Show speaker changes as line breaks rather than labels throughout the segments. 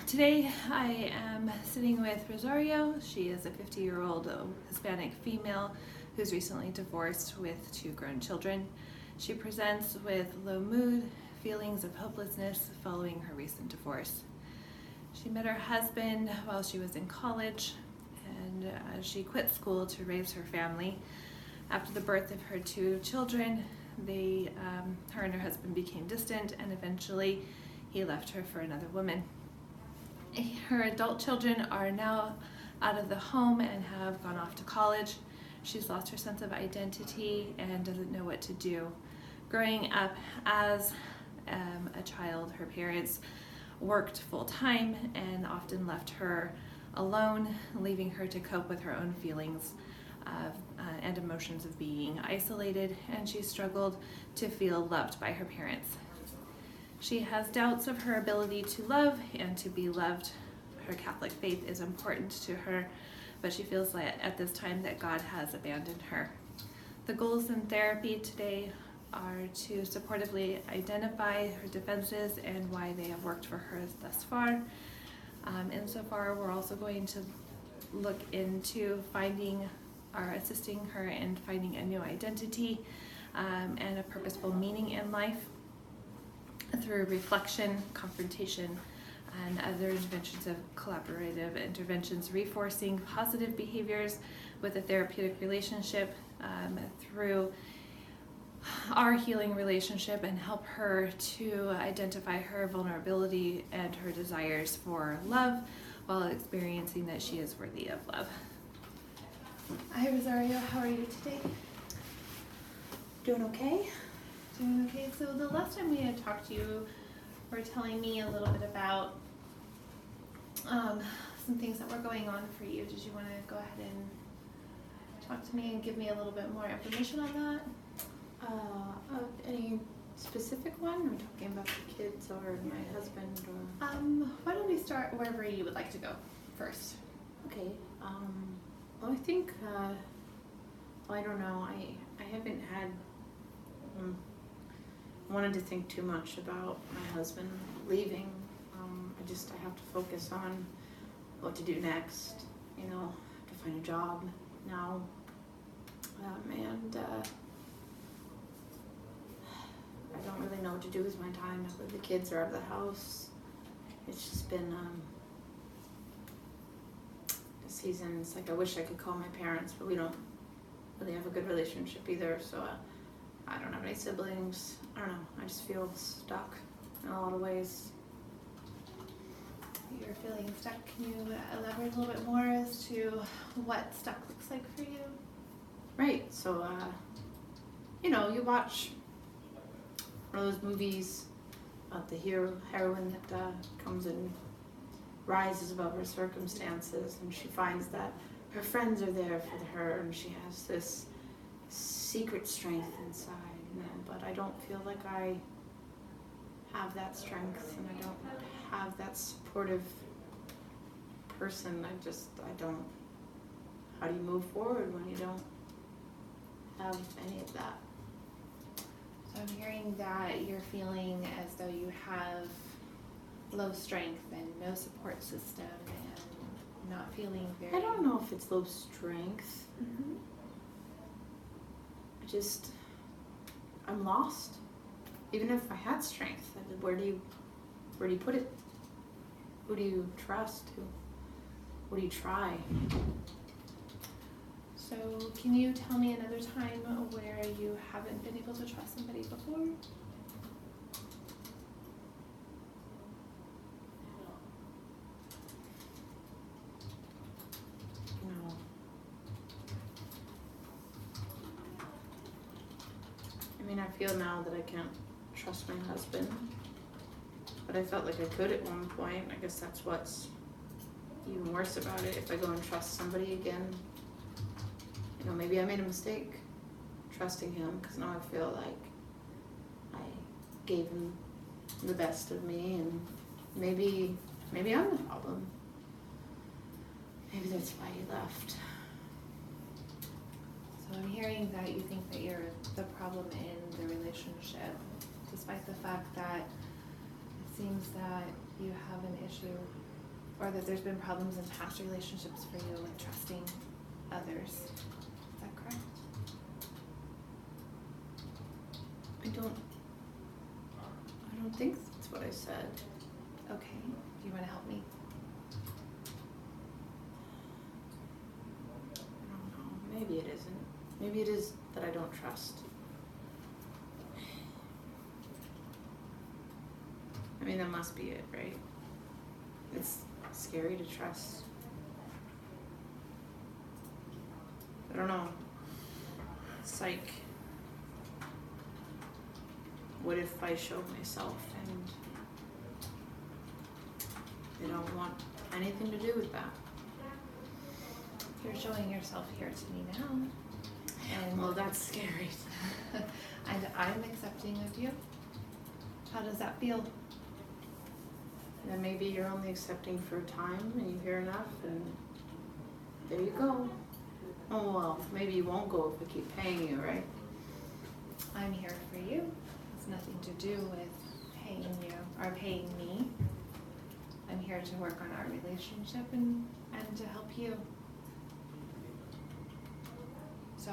Today I am sitting with Rosario. She is a 50-year-old Hispanic female who's recently divorced with 2 grown children. She presents with low mood, feelings of hopelessness following her recent divorce. She met her husband while she was in college, and she quit school to raise her family. After the birth of her 2 children, her and her husband became distant, and eventually he left her for another woman. Her adult children are now out of the home and have gone off to college. She's lost her sense of identity and doesn't know what to do. Growing up as a child, her parents worked full-time and often left her alone, leaving her to cope with her own feelings and emotions of being isolated, and she struggled to feel loved by her parents. She has doubts of her ability to love and to be loved. Her Catholic faith is important to her, but she feels like at this time that God has abandoned her. The goals in therapy today are to supportively identify her defenses and why they have worked for her thus far. And so far, we're also going to look into assisting her in finding a new identity and a purposeful meaning in life through reflection, confrontation, and other interventions of collaborative interventions, reinforcing positive behaviors with a therapeutic relationship through our healing relationship, and help her to identify her vulnerability and her desires for love while experiencing that she is worthy of love. Hi Rosario, how are you today?
Doing okay?
Doing okay. So the last time we had talked to you, were telling me a little bit about some things that were going on for you. Did you want to go ahead and talk to me and give me a little bit more information on that?
Any specific one? Are we talking about the kids or my husband or?
Why don't we start wherever you would like to go first?
Okay. Well, I think, I don't know. I haven't had, wanted to think too much about my husband leaving. I have to focus on what to do next, to find a job now. I don't really know what to do with my time now that the kids are out of the house. It's just been a season. It's like I wish I could call my parents, but we don't really have a good relationship either. So I don't have any siblings. I don't know. I just feel stuck in a lot of ways.
You're feeling stuck. Can you elaborate a little bit more as to what stuck looks like for you?
Right. So, you watch one of those movies about the heroine that comes and rises above her circumstances, and she finds that her friends are there for her, and she has this secret strength inside, but I don't feel like I have that strength, and I don't have that supportive person. I don't. How do you move forward when you don't have any of that?
So I'm hearing that you're feeling as though you have low strength and no support system and not feeling very...
I don't know if it's low strength.
Mm-hmm.
I'm lost. Even if I had strength, where do you put it? Who do you trust? What do you try?
So can you tell me another time where you haven't been able to trust somebody before?
No. I feel now that I can't trust my husband, but I felt like I could at one point. I guess that's what's even worse about it. If I go and trust somebody again, maybe I made a mistake trusting him, because now I feel like I gave him the best of me, and maybe I'm the problem. Maybe that's why he left.
So I'm hearing that you think that you're the problem in the relationship, despite the fact that it seems that you have an issue, or that there's been problems in past relationships for you with trusting others. Is that correct?
I don't think that's what I said.
Okay. Do you want to help me?
I don't know. Maybe it isn't. Maybe it is that I don't trust. I mean, that must be it, right? It's scary to trust. I don't know. It's like, what if I show myself and they don't want anything to do with that?
You're showing yourself here to me now. And
Well, that's scary.
and I'm accepting of you. How does that feel?
And maybe you're only accepting for a time and you hear enough and there you go. Oh well, maybe you won't go if I keep paying you, right?
I'm here for you. It's nothing to do with paying you or paying me. I'm here to work on our relationship and to help you. So,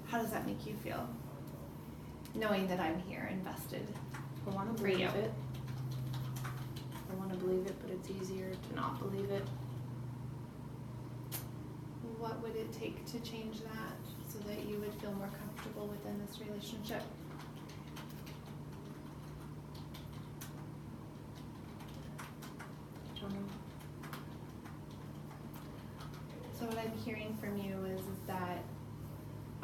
how does that make you feel? Knowing that I'm here, invested.
I want to
For
believe
you.
it. I want to believe it, but it's easier to not believe it.
What would it take to change that so that you would feel more comfortable within this relationship?
I don't know.
So what I'm hearing from you is that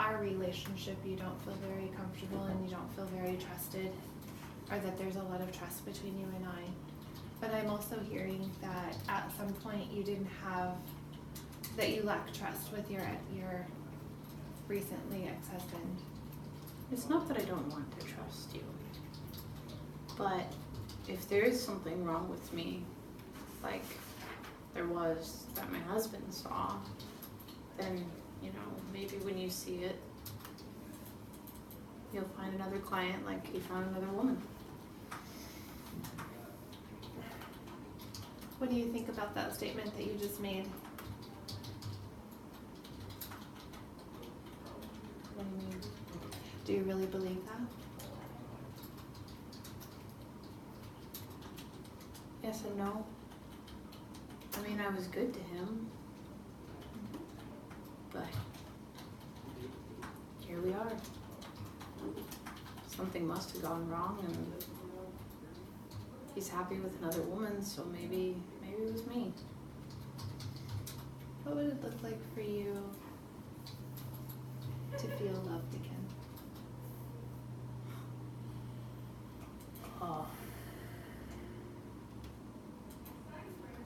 our relationship, you don't feel very comfortable and you don't feel very trusted, or that there's a lot of trust between you and I. But I'm also hearing that at some point you didn't have, that you lack trust with your recently ex-husband.
It's not that I don't want to trust you, but if there is something wrong with me, like there was that my husband saw, then, you know, maybe when you see it, you'll find another client like he found another woman.
What do you think about that statement that you just made?
What do you mean?
Do you really believe that?
Yes and no. I mean, I was good to him, but here we are. Something must have gone wrong, and he's happy with another woman, so maybe it was me.
What would it look like for you to feel loved again?
Oh.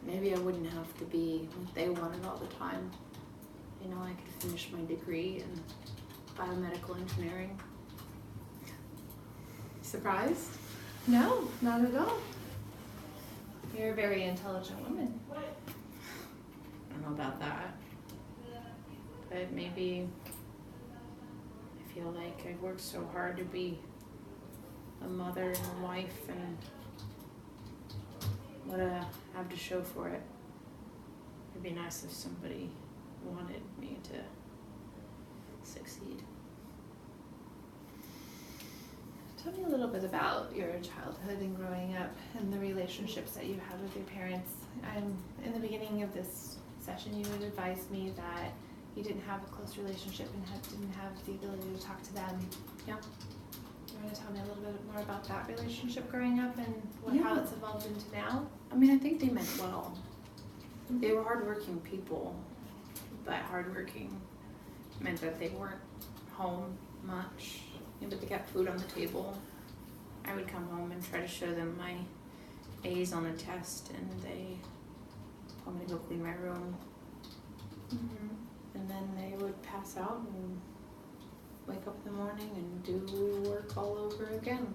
Maybe I wouldn't have to be what they wanted all the time. You know, I could finish my degree in biomedical engineering. Surprised?
No, not at all. You're a very intelligent woman.
I don't know about that. But maybe I feel like I've worked so hard to be a mother and a wife, and what I have to show for it. It'd be nice if somebody wanted me to succeed.
Tell me a little bit about your childhood and growing up and the relationships that you had with your parents. In the beginning of this session, you had advised me that you didn't have a close relationship and didn't have the ability to talk to them.
Yeah.
You want to tell me a little bit more about that relationship growing up and how it's evolved into now?
I mean, I think they meant well. They were hardworking people, but hardworking meant that they weren't home much. But they got food on the table. I would come home and try to show them my A's on a test, and they told me to go clean my room. And then they would pass out and wake up in the morning and do work all over again.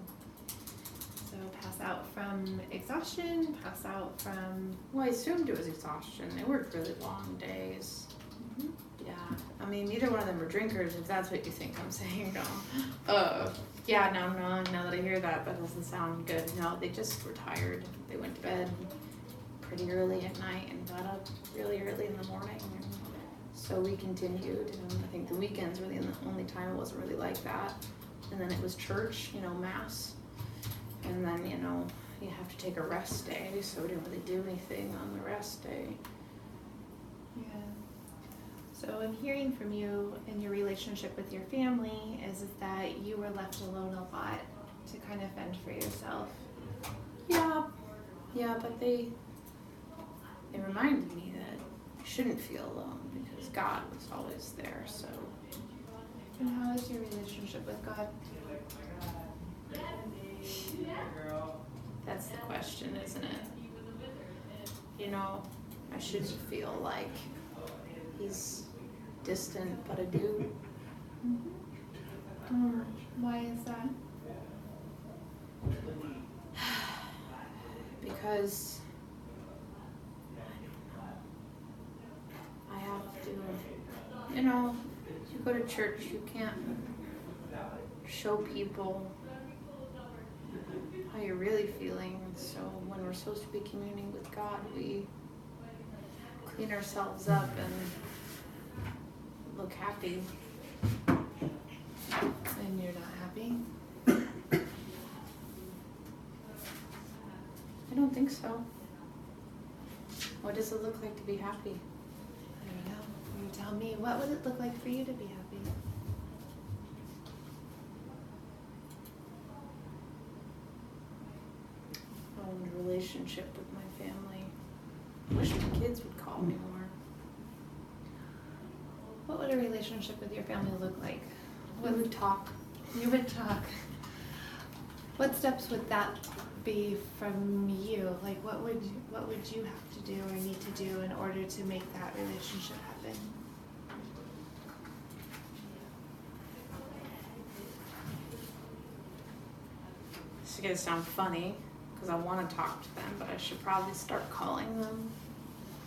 So pass out from exhaustion, pass out from...
Well, I assumed it was exhaustion. They worked really long days. Yeah, I mean, neither one of them were drinkers, if that's what you think I'm saying, no. Yeah, no, now that I hear that, that doesn't sound good. No, they just were tired. They went to bed pretty early at night and got up really early in the morning. And so we continued, and I think the weekends were the only time it wasn't really like that. And then it was church, mass. And then, you have to take a rest day, so we didn't really do anything on the rest day.
Yeah. So I'm hearing from you in your relationship with your family is that you were left alone a lot to kind of fend for yourself.
Yeah, but they reminded me that I shouldn't feel alone because God was always there, so.
And how is your relationship with God?
That's the question, isn't it? I shouldn't feel like he's distant, but I do.
Mm-hmm. Why is that?
Because I have to, you go to church, you can't show people how you're really feeling. So when we're supposed to be communing with God, we clean ourselves up and look happy.
And you're not happy?
I don't think so. What does it look like to be happy?
I don't know. You tell me. What would it look like for you to be happy?
In a relationship with my family. I wish my kids would call me more.
What would a relationship with your family look like?
We would talk.
You would talk. What steps would that be from you? Like, what would you have to do or need to do in order to make that relationship happen?
This is gonna sound funny because I want to talk to them, but I should probably start calling them.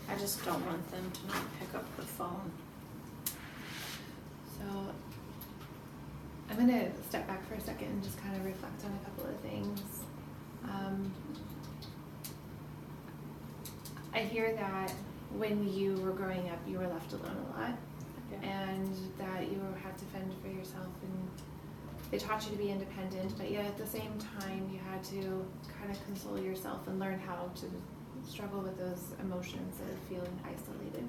I just don't want them to not pick up the phone.
So I'm going to step back for a second and just kind of reflect on a couple of things. I hear that when you were growing up, you were left alone a lot, and that you had to fend for yourself, and they taught you to be independent, but yet at the same time you had to kind of console yourself and learn how to struggle with those emotions of feeling isolated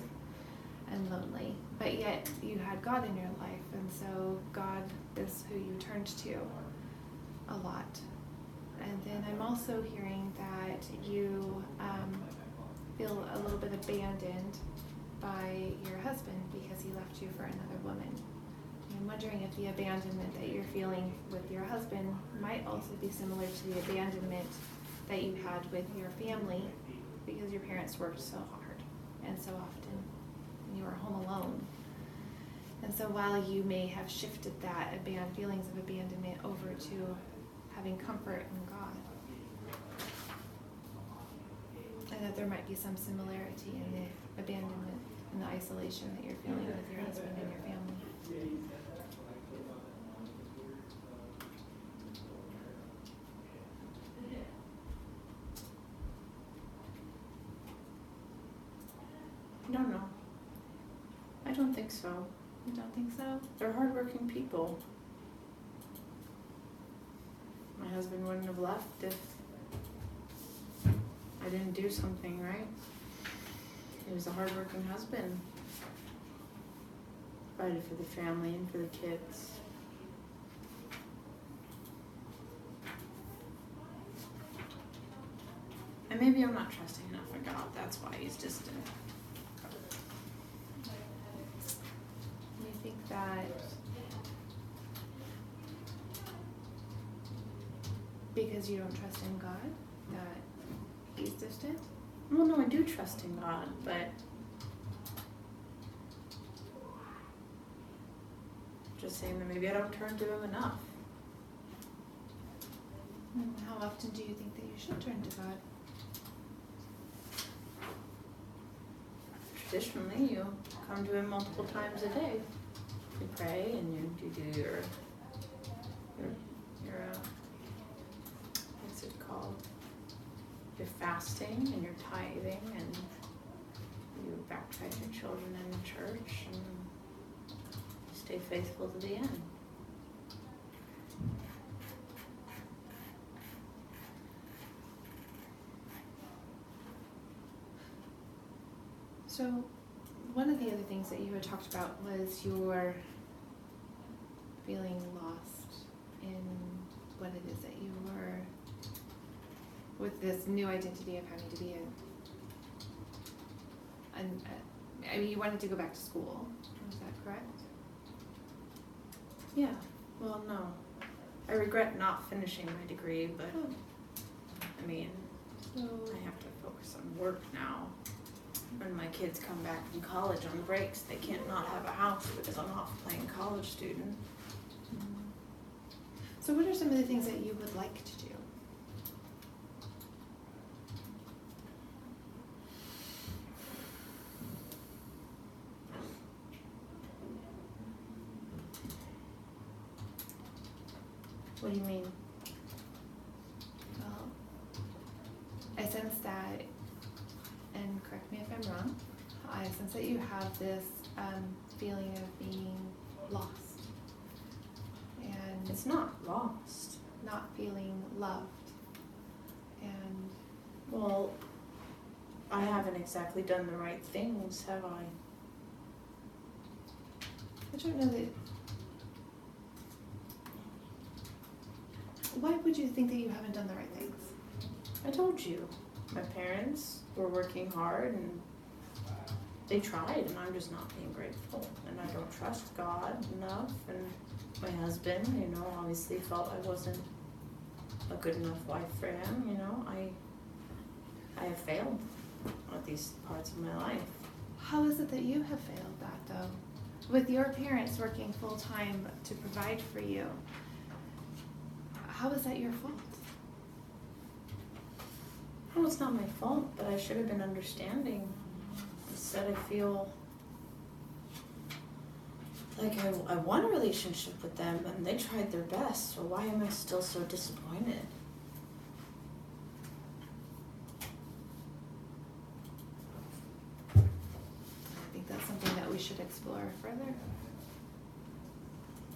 and lonely. But yet you had God in your life, and so God is who you turned to a lot. And then I'm also hearing that you feel a little bit abandoned by your husband because he left you for another woman. I'm wondering if the abandonment that you're feeling with your husband might also be similar to the abandonment that you had with your family because your parents worked so hard and so often, and you were home alone. And so while you may have shifted that feelings of abandonment over to having comfort in God, and that there might be some similarity in the abandonment and the isolation that you're feeling with your husband and your family.
I don't know. I don't think so.
You don't think so?
They're hardworking people. My husband wouldn't have left if I didn't do something right. He was a hardworking husband. Provided for the family and for the kids. And maybe I'm not trusting enough in God. That's why he's distant.
You think that because you don't trust in God, that he's distant?
Well, no, I do trust in God, but just saying that maybe I don't turn to him enough.
And how often do you think that you should turn to God?
Traditionally, you come to him multiple times a day. You pray and you do your you're fasting and you're tithing and you baptize your children in the church and stay faithful to the end.
So, one of the other things that you had talked about was your feeling lost in what it is that you were, with this new identity of having to be I mean, you wanted to go back to school. Is that correct?
Yeah, well, no. I regret not finishing my degree, but I mean,
So,
I have to focus on work now. When my kids come back from college on breaks, they can't not have a house because I'm off playing college student.
so what are some of the things that you would like to do?
What do you mean?
Well, I sense that, and correct me if I'm wrong, I sense that you have this feeling of being lost and
It's not lost.
not feeling loved. And
Well, I haven't exactly done the right things, have I?
I don't know that. Why would you think that you haven't done the right things?
I told you. My parents were working hard and they tried and I'm just not being grateful. And I don't trust God enough. And my husband, you know, obviously felt I wasn't a good enough wife for him, you know. I have failed at these parts of my life.
How is it that you have failed that though? With your parents working full time to provide for you, how is that your fault?
Well, it's not my fault, but I should have been understanding. Instead, I feel like I want a relationship with them and they tried their best, so why am I still so disappointed?
I think that's something that we should explore further.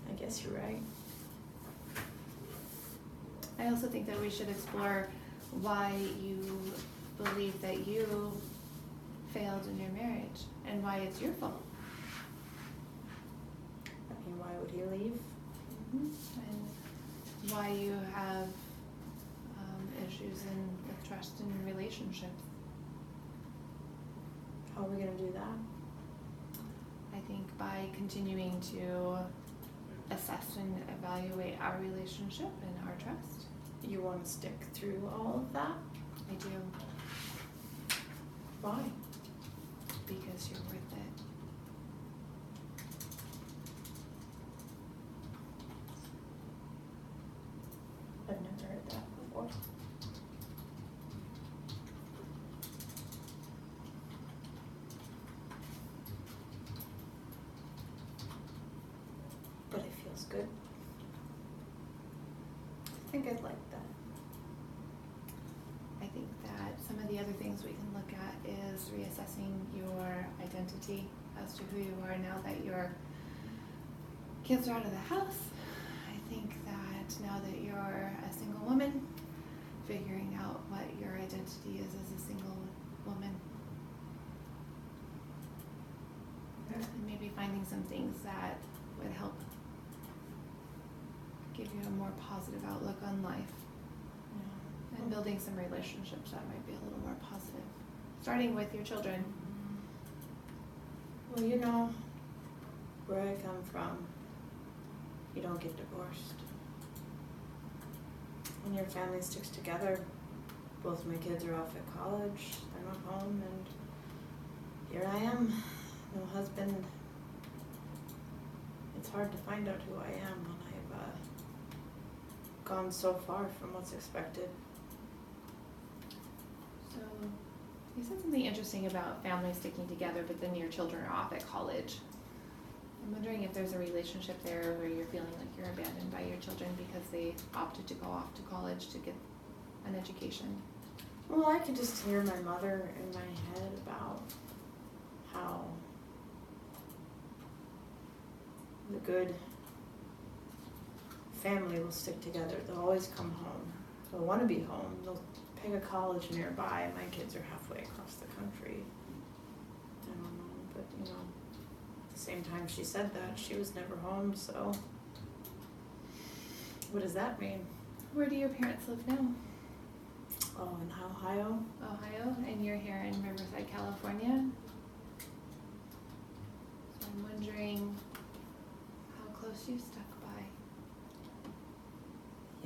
I guess you're right.
I also think that we should explore why you believe that you failed in your marriage and why it's your fault.
I mean, why would he leave?
And why you have issues with trust in relationships.
How are we gonna do that?
I think by continuing to assess and evaluate our relationship and our trust.
You want to stick through all of that?
I do,
Why?
because you're worth it.
I've never heard that before. But it feels good. I think I'd like that.
I think that some of the other things we can look at is reassessing your identity as to who you are now that your kids are out of the house. I think that now that you're a single woman, figuring out what your identity is as a single woman. And maybe finding some things that would help give you a more positive outlook on life. And building some relationships that might be a little more positive. Starting with your children.
Well, you know, where I come from, you don't get divorced. When your family sticks together, both my kids are off at college, they're not home, and here I am, no husband. It's hard to find out who I am when I've gone so far from what's expected.
So you said something interesting about families sticking together, but then your children are off at college. I'm wondering if there's a relationship there where you're feeling like you're abandoned by your children because they opted to go off to college to get an education.
Well, I could just hear my mother in my head about how the good family will stick together. They'll always come home. They'll want to be home. They'll pick a college nearby. My kids are halfway across the country. I don't know, but you know, at the same time she said that, she was never home, so what does that mean?
Where do your parents live now?
Oh, in Ohio?
Ohio, and you're here in Riverside, California. So I'm wondering how close you stuck by.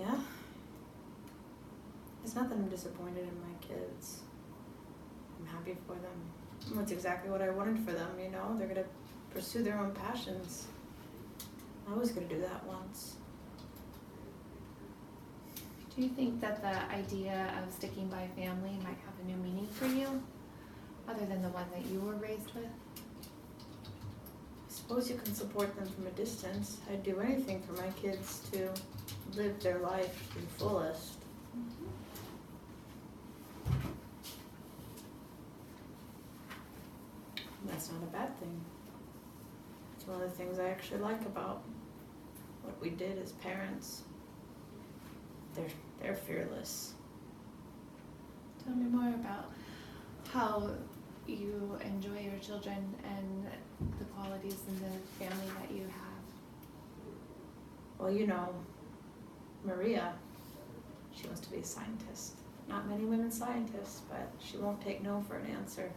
Yeah. It's not that I'm disappointed in my kids. I'm happy for them. That's exactly what I wanted for them, you know? They're gonna pursue their own passions. I was gonna do that once.
Do you think that the idea of sticking by family might have a new meaning for you, other than the one that you were raised with?
I suppose you can support them from a distance. I'd do anything for my kids to live their life to the fullest. That's not a bad thing. It's one of the things I actually like about what we did as parents. They're fearless.
Tell me more about how you enjoy your children and the qualities in the family that you have.
Well, you know, Maria, she wants to be a scientist. Not many women scientists, but she won't take no for an answer.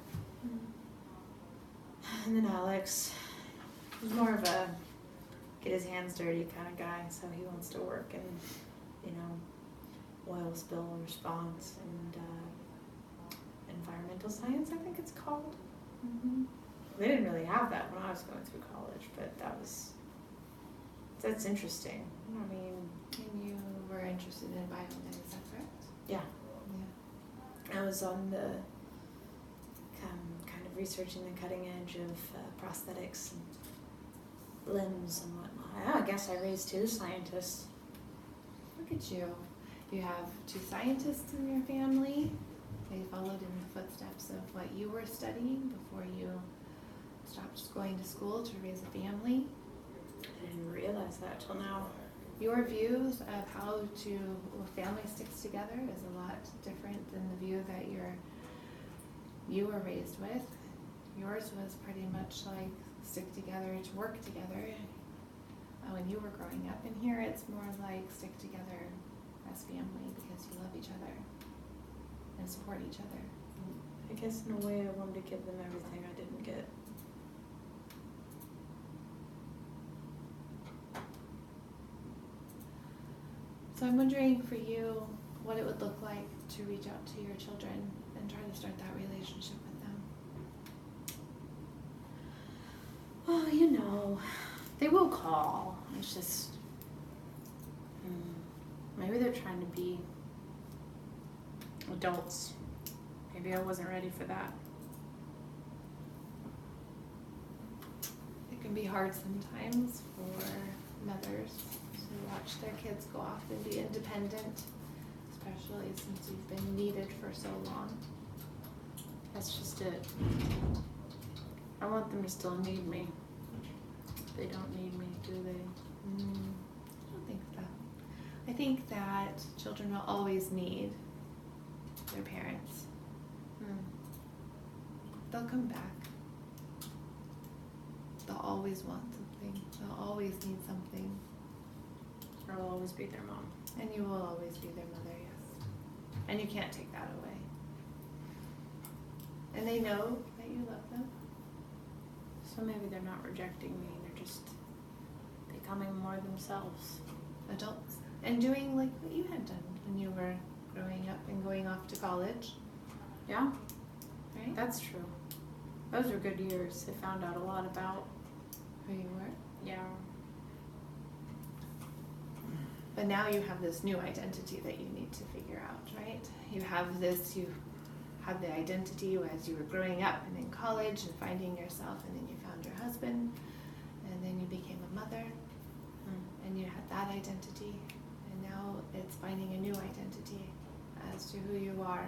And then Alex, he's more of a get his hands dirty kind of guy, so he wants to work in, you know, oil spill response and environmental science, I think it's called. They didn't really have that when I was going through college, but that's interesting. I mean,
And you were interested in biomed, is that correct?
yeah,
Yeah.
I was on the kind of researching the cutting edge of prosthetics and limbs and whatnot. Yeah, I guess I raised two scientists.
Look at you. You have two scientists in your family. They followed in the footsteps of what you were studying before you stopped going to school to raise a family.
I didn't realize that till now.
Your views of how a family sticks together is a lot different than the view that you were raised with. Yours was pretty much like stick together to work together when you were growing up. And here it's more like stick together as family because you love each other and support each other.
I guess in a way I wanted to give them everything I didn't get.
So I'm wondering for you what it would look like to reach out to your children and try to start that relationship with them.
Oh, you know, they will call. It's just, maybe they're trying to be adults. Maybe I wasn't ready for that.
It can be hard sometimes for mothers to watch their kids go off and be independent, especially since you've been needed for so long.
That's just it. I want them to still need me. They don't need me, do they?
I don't think so. I think that children will always need their parents. They'll come back. They'll always want something. They'll always need something.
I'll always be their mom.
And you will always be their mother, yes. And you can't take that away. And they know that you love them.
So maybe they're not rejecting me, they're just becoming more themselves.
Adults. And doing like what you had done when you were growing up and going off to college.
Yeah,
Right?
that's true. Those were good years. I found out a lot about,
Who you were.
yeah.
But now you have this new identity that you need to figure out, right? You have the identity as you were growing up and in college and finding yourself, and then you found your husband, and then you became a mother, and you had that identity, and now it's finding a new identity as to who you are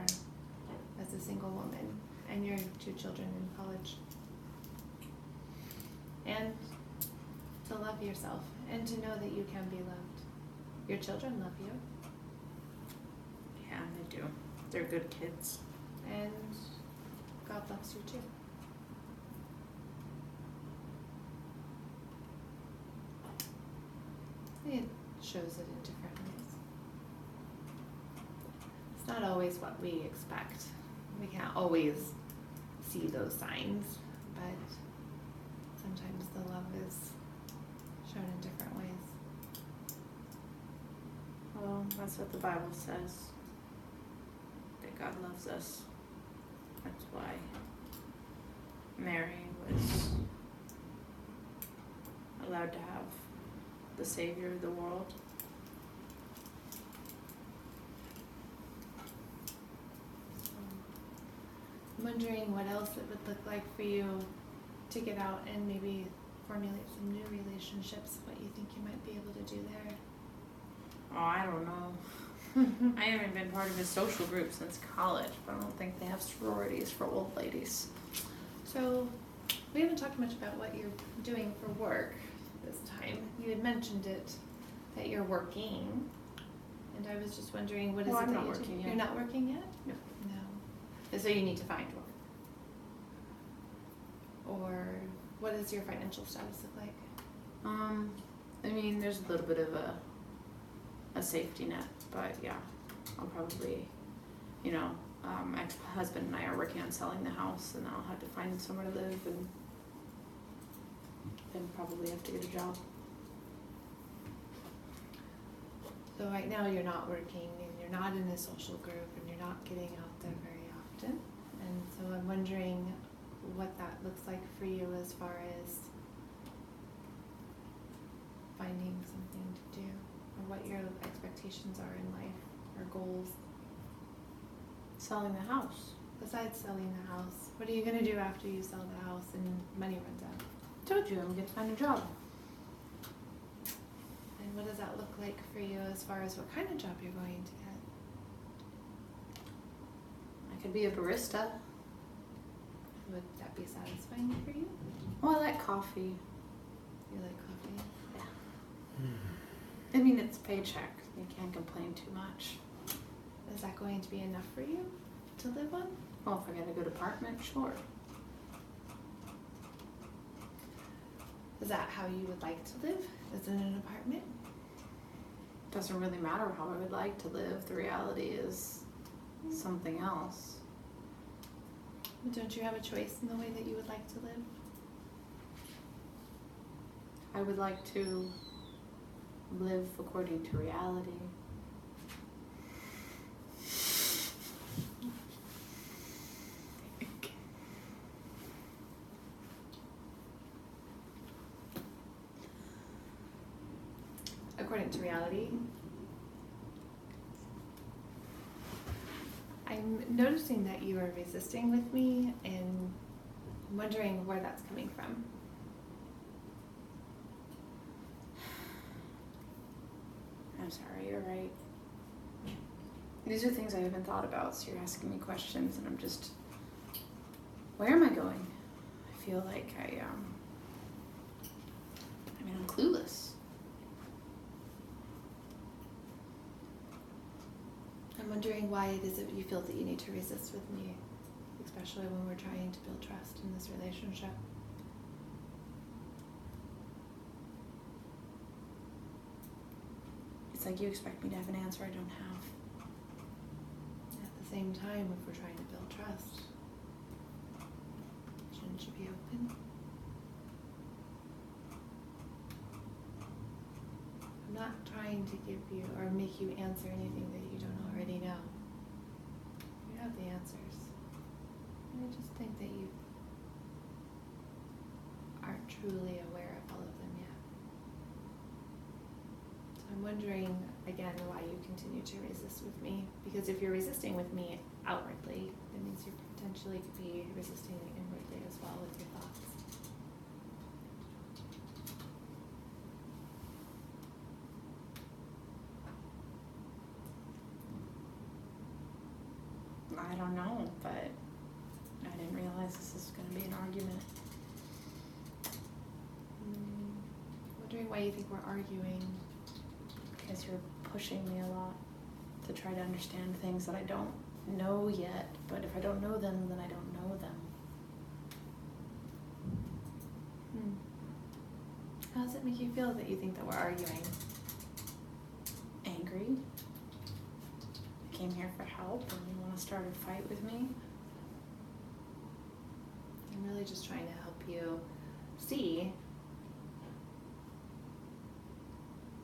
as a single woman and your 2 children in college. And to love yourself and to know that you can be loved. Your children love you.
Yeah, they do. They're good kids.
And God loves you too. It shows it in different ways. It's not always what we expect. We can't always see those signs, but sometimes the love is shown in different ways.
Well, that's what the Bible says. That God loves us. That's why Mary was allowed to have the Savior of the world.
I'm wondering what else it would look like for you to get out and maybe formulate some new relationships, what you think you might be able to do there.
Oh, I don't know. I haven't been part of a social group since college, but I don't think they have sororities for old ladies.
So, we haven't talked much about what you're doing for work this time. You had mentioned it, that you're working, and I was just wondering, what is
Well,
it
I'm
that
not
you
working
do?
yet.
You're not working yet?
No.
No. And so you need to find work. Or what does your financial status look like?
I mean, there's a little bit of a safety net, but yeah, I'll probably, my ex-husband and I are working on selling the house, and I'll have to find somewhere to live, and then probably have to get a job.
So right now you're not working and you're not in a social group and you're not getting out there very often. And so I'm wondering what that looks like for you as far as finding something to do, or what your expectations are in life or goals.
Selling the house.
Besides selling the house, what are you going to do after you sell the house and money runs out?
Told you I'm gonna find a job.
And what does that look like for you as far as what kind of job you're going to get?
I could be a barista.
Would that be satisfying for you?
Well, I like coffee.
You like coffee?
Yeah. I mean, it's a paycheck. You can't complain too much.
Is that going to be enough for you to live on?
Well, if I get a good apartment, sure.
Is that how you would like to live? Is it an apartment?
Doesn't really matter how I would like to live. The reality is something else.
But don't you have a choice in the way that you would like to live?
I would like to live according to reality.
According to reality. I'm noticing that you are resisting with me and wondering where that's coming from.
I'm sorry, you're right. These are things I haven't thought about, so you're asking me questions and I'm just, where am I going? I feel like I'm clueless.
I'm wondering why it is that you feel that you need to resist with me, especially when we're trying to build trust in this relationship.
It's like you expect me to have an answer I don't have.
At the same time, if we're trying to build trust, shouldn't you be open? I'm not trying to give you or make you answer anything that you don't already know. You have the answers. I just think that you aren't truly aware of all of them yet. So I'm wondering, again, why you continue to resist with me. Because if you're resisting with me outwardly, that means you potentially could be resisting inwardly as well with your thoughts.
I don't know, but I didn't realize this is going to be an argument.
Wondering why you think we're arguing.
Because you're pushing me a lot to try to understand things that I don't know yet. But if I don't know them, then I don't know them.
How does it make you feel that you think that we're arguing?
Angry. I came here for help and you want to start a fight with me?
I'm really just trying to help you see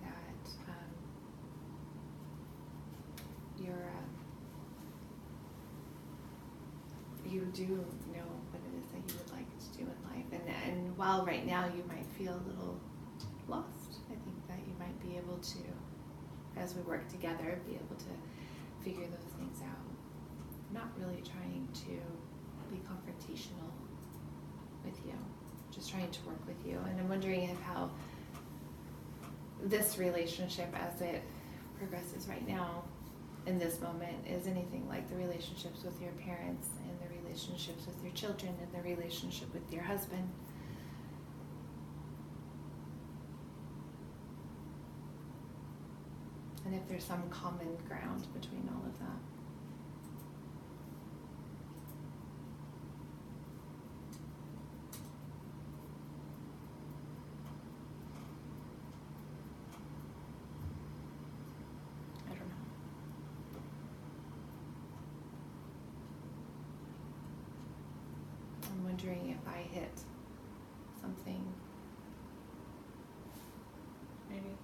that you do know what it is that you would like to do in life. And while right now you might feel a little lost, I think that you might be able to, as we work together, be able to figure those things out. I'm not really trying to be confrontational with you, just trying to work with you. And I'm wondering if how this relationship as it progresses right now in this moment is anything like the relationships with your parents and the relationships with your children and the relationship with your husband. And if there's some common ground between all of that.
I don't know.
I'm wondering if I hit something.
Maybe.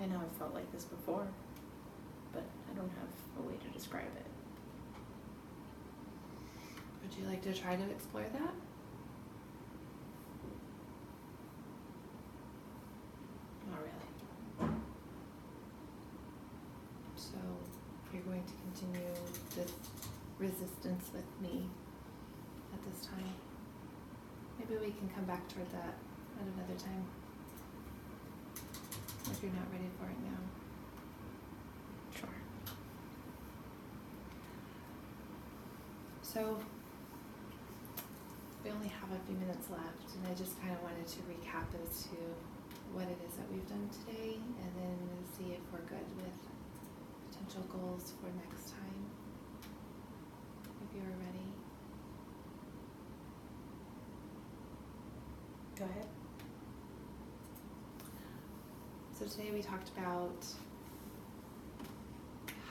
I know I've felt like this before, but I don't have a way to describe it.
Would you like to try to explore that?
Not really.
So you're going to continue this resistance with me at this time. Maybe we can come back toward that at another time. If you're not ready for it now.
Sure.
So we only have a few minutes left, and I just kind of wanted to recap as to what it is that we've done today, and then see if we're good with potential goals for next time. If you are ready.
Go ahead.
So today we talked about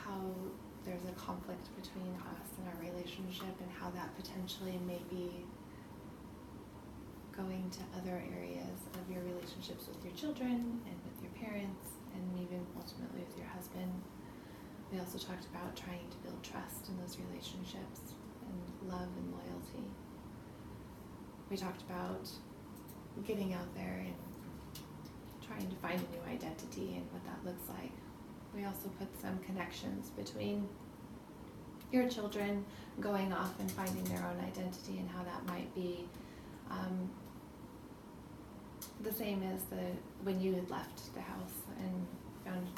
how there's a conflict between us and our relationship, and how that potentially may be going to other areas of your relationships with your children and with your parents, and even ultimately with your husband. We also talked about trying to build trust in those relationships and love and loyalty. We talked about getting out there and trying to find a new identity and what that looks like. We also put some connections between your children going off and finding their own identity, and how that might be the same as when you had left the house and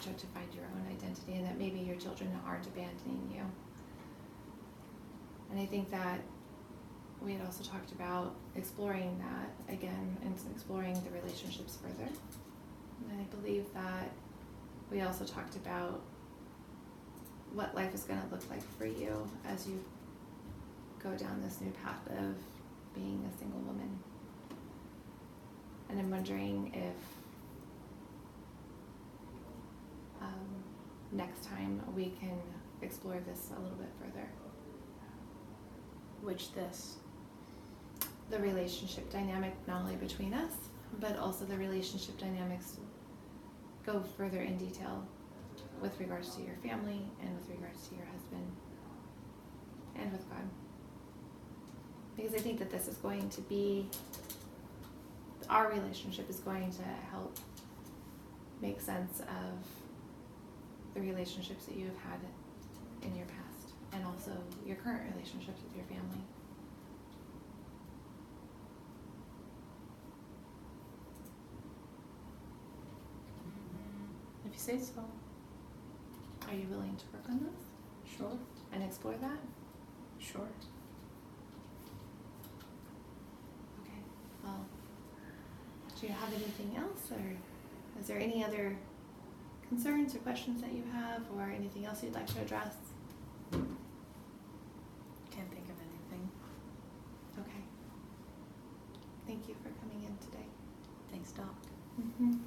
tried to find your own identity, and that maybe your children aren't abandoning you. And I think that we had also talked about exploring that again and exploring the relationships further. And I believe that we also talked about what life is going to look like for you as you go down this new path of being a single woman. And I'm wondering if next time we can explore this a little bit further.
Which this?
The relationship dynamic, not only between us, but also the relationship dynamics go further in detail with regards to your family and with regards to your husband and with God. Because I think that this is going to be, our relationship is going to help make sense of the relationships that you have had in your past, and also your current relationships with your family.
If you say so.
Are you willing to work on this
Sure.
and explore that?
Sure.
Okay. Well, do you have anything else, or is there any other concerns or questions that you have, or anything else you'd like to address?
Can't think of anything.
Okay. Thank you for coming in today.
Thanks, Doc.
Mm-hmm.